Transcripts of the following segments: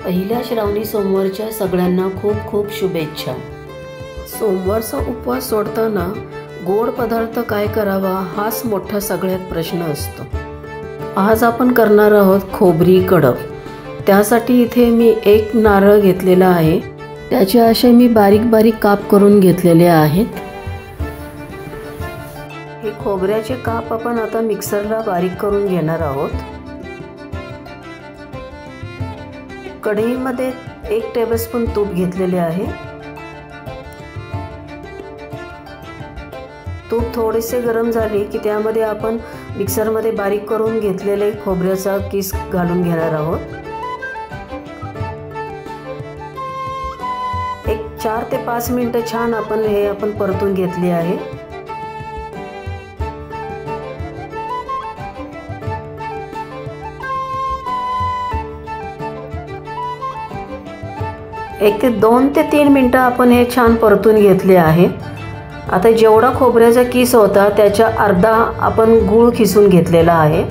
पहिल्या श्रावणी सोमवारच्या सगळ्यांना खूप खूप शुभेच्छा। सोमवारचा उपवास सोडताना गोड पदार्थ काय करावा हाच मोठा सगळ्यात प्रश्न असतो। आज आपण करणार आहोत खोबरी कडक। त्यासाठी इथे मी एक नारळ घेतलेला आहे, त्याचे असे मी बारीक बारीक काप करून घेतलेले आहेत। हे खोबऱ्याचे काप आपण आता मिक्सरला बारीक करून घेणार आहोत। कढईमध्ये 1 टेबलस्पून तूप घेतलेले आहे। तूप थोडेसे गरम झाले की त्यामध्ये आपण मिक्सरमध्ये बारीक करून घेतलेले खोबऱ्याचा किस घालून घेणार आहोत। एक 4 ते 5 मिनिटे छान आपण परतून घेतले आहे। एक 2 ते 3 मिनिटे आपण हे छान परतून घेतले आहे। आता जेवढा खोबऱ्याचा किस होता त्याच्या अर्धा आपण गूळ खिसून घेतलेला आहे।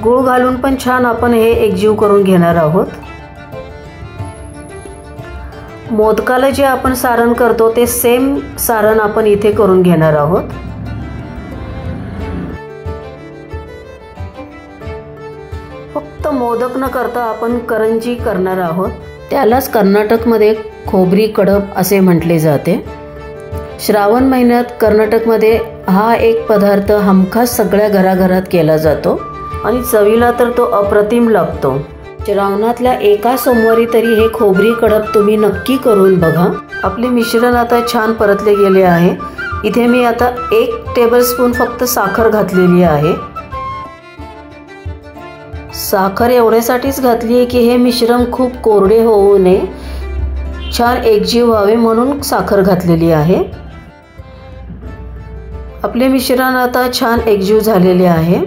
गूळ घालून पण छान आपण हे एकजीव करून घेणार आहोत। मोदकाला जे आपण सारण करतो ते सेम सारण आपण इथे करून घेणार आहोत। फक्त मोदक न करता आपण करंजी करणार आहोत। त्यालाच कर्नाटकमध्ये खोबरी कडक असे म्हटले जाते। श्रावण महिन्यात कर्नाटकमध्ये हा एक पदार्थ हमखास सगळ्या घराघरात केला जातो आणि चवीला तर तो अप्रतिम लागतो। श्रावणातल्या एका सोमवारी तरी हे खोबरी कडक तुम्ही नक्की करून बघा। आपले मिश्रण आता छान परतले गेले आहे। इथे मी आता 1 टेबलस्पून फक्त साखर घातलेली आहे। साखर एवढ्यासाठीच घातली आहे की हे मिश्रण खूप कोरडे होऊ नये, छान एकजीव व्हावे म्हणून साखर घातलेली आहे। आपले मिश्रण आता छान एकजीव झालेले आहे।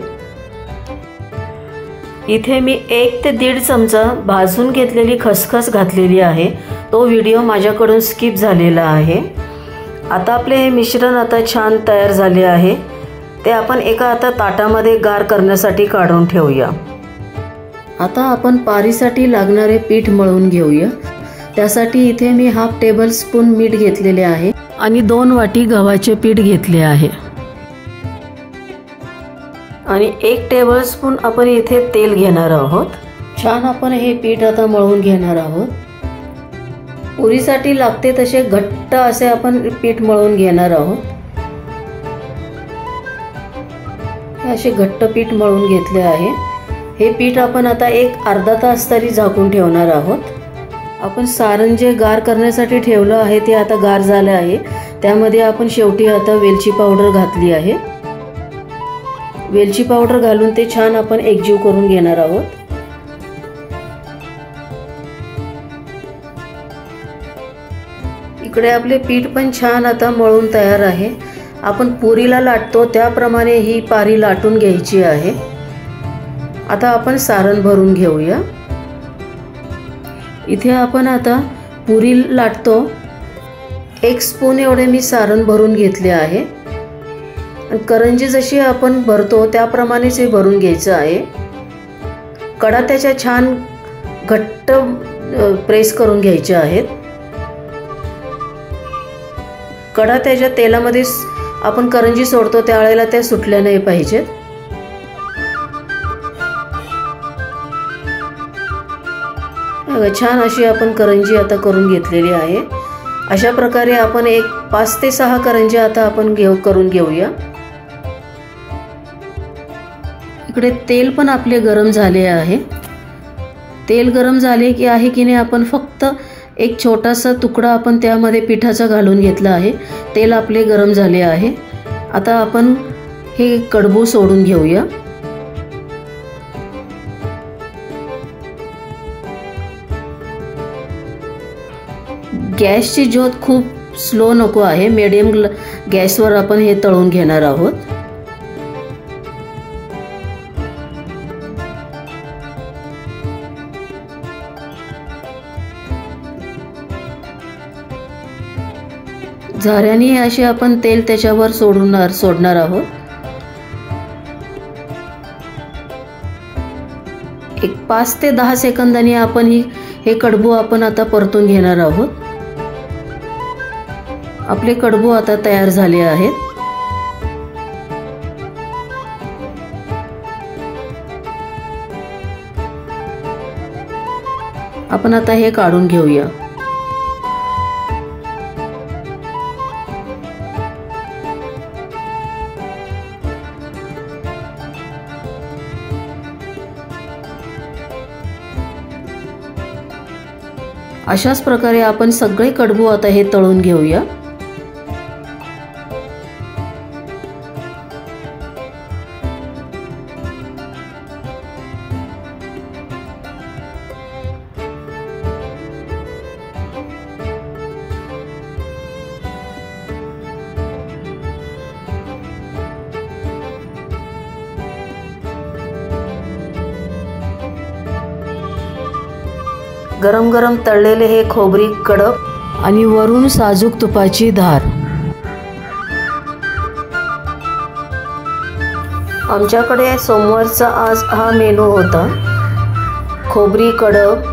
इथे मी 1 ते 1.5 चमचा भाजून घेतलेली खसखस घातलेली आहे। तो व्हिडिओ माझ्याकडून स्किप झालेला आहे। आता आपले हे मिश्रण आता छान तयार झाले आहे। ते आपण एका ताटामध्ये गार करण्यासाठी काढून ठेवूया। आता आपण पारीसाठी लागणारे पीठ मळून घेऊया। त्यासाठी इथे मी 1/2 टेबलस्पून मीठ घेतलेले आहे आणि 2 वाटी गव्हाचे पीठ घेतले आहे आणि 1 टेबलस्पून आपण इथे तेल घेणार आहोत। छान आपण हे पीठ आता मळून घेणार आहोत। पुरीसाठी लागते तसे घट्ट असे आपण पीठ मळून घेणार आहोत। असे घट्ट पीठ मळून घेतले आहे। हे पीठ आपण आता एक अर्धा तास तरी झाकून ठेवणार आहोत। आपण सारण जे गार करण्यासाठी ठेवलं आहे ते आता गार झालं आहे। त्यामध्ये आपण शेवटी आता वेलची पावडर घातली आहे। वेलची पावडर घालून ते छान आपण एकजीव करून घेणार आहोत। इकडे आपले पीठ पण छान आता मळून तयार आहे। आपण पुरीला लाटतो त्याप्रमाणे ही पारी लाटून घ्यायची आहे। आता आपण सारण भरून घेऊया। इथे आपण आता पुरी लाटतो 1 स्पून एवढे मी सारण भरून घेतले आहे। करंजी जशी आपण भरतो त्याप्रमाणेच हे भरून घ्यायचं आहे। कडा त्याच्या छान घट्ट प्रेस करून घ्यायचे आहेत। कडा त्याच्या तेलामध्ये आपण करंजी सोडतो त्यावेळेला त्या सुटल्या नाही पाहिजेत। छान अशी आपण करंजी आता करून घेतलेली आहे। अशा प्रकारे आपण 5 ते 6 करंजी आता आपण करून घेऊया। इकडे तेल पण आपले गरम झाले आहे। तेल गरम झाले की आहे की नाही आपण फक्त एक छोटासा तुकडा आपण त्यामध्ये पिठाचा घालून घेतला आहे। तेल आपले गरम झाले आहे। आता आपण हे कडबू सोडून घेऊया। गॅसची ज्योत खूप स्लो नको आहे, मीडियम गॅसवर आपण हे तळून घेणार आहोत। झाऱ्याने असे आपण तेल त्याच्यावर सोडणार आहोत। एक 5 ते 10 सेकंदांनी आपण हे कडबू आपण आता परतून घेणार आहोत. आपले कडबू आता तयार झाले आहेत. आपण आता हे काढून घेऊया. अशाच प्रकारे आपण सगळे कडबू आता हे तळून घेऊया. गरम गरम तळलेले हे खोबरी कडब आणि वरून साजूक तुपाची धार. आमच्याकडे सोमवारचा आज हा मेनू होता. खोबरी कडब,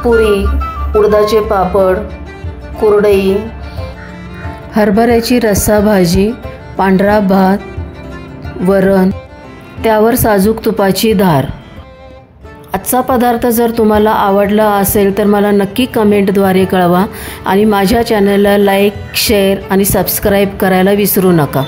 पुरी, उडदाचे पापड, कुरडई, हरभऱ्याची रस्सा भाजी, पांढरा भात, वरण, त्यावर साजूक तुपाची धार. आजचा पदार्थ जर तुम्हाला आवडला असेल तर मला नक्की कमेंटद्वारे कळवा आणि माझ्या चॅनलला लाईक, शेअर आणि सबस्क्राईब करायला विसरू नका.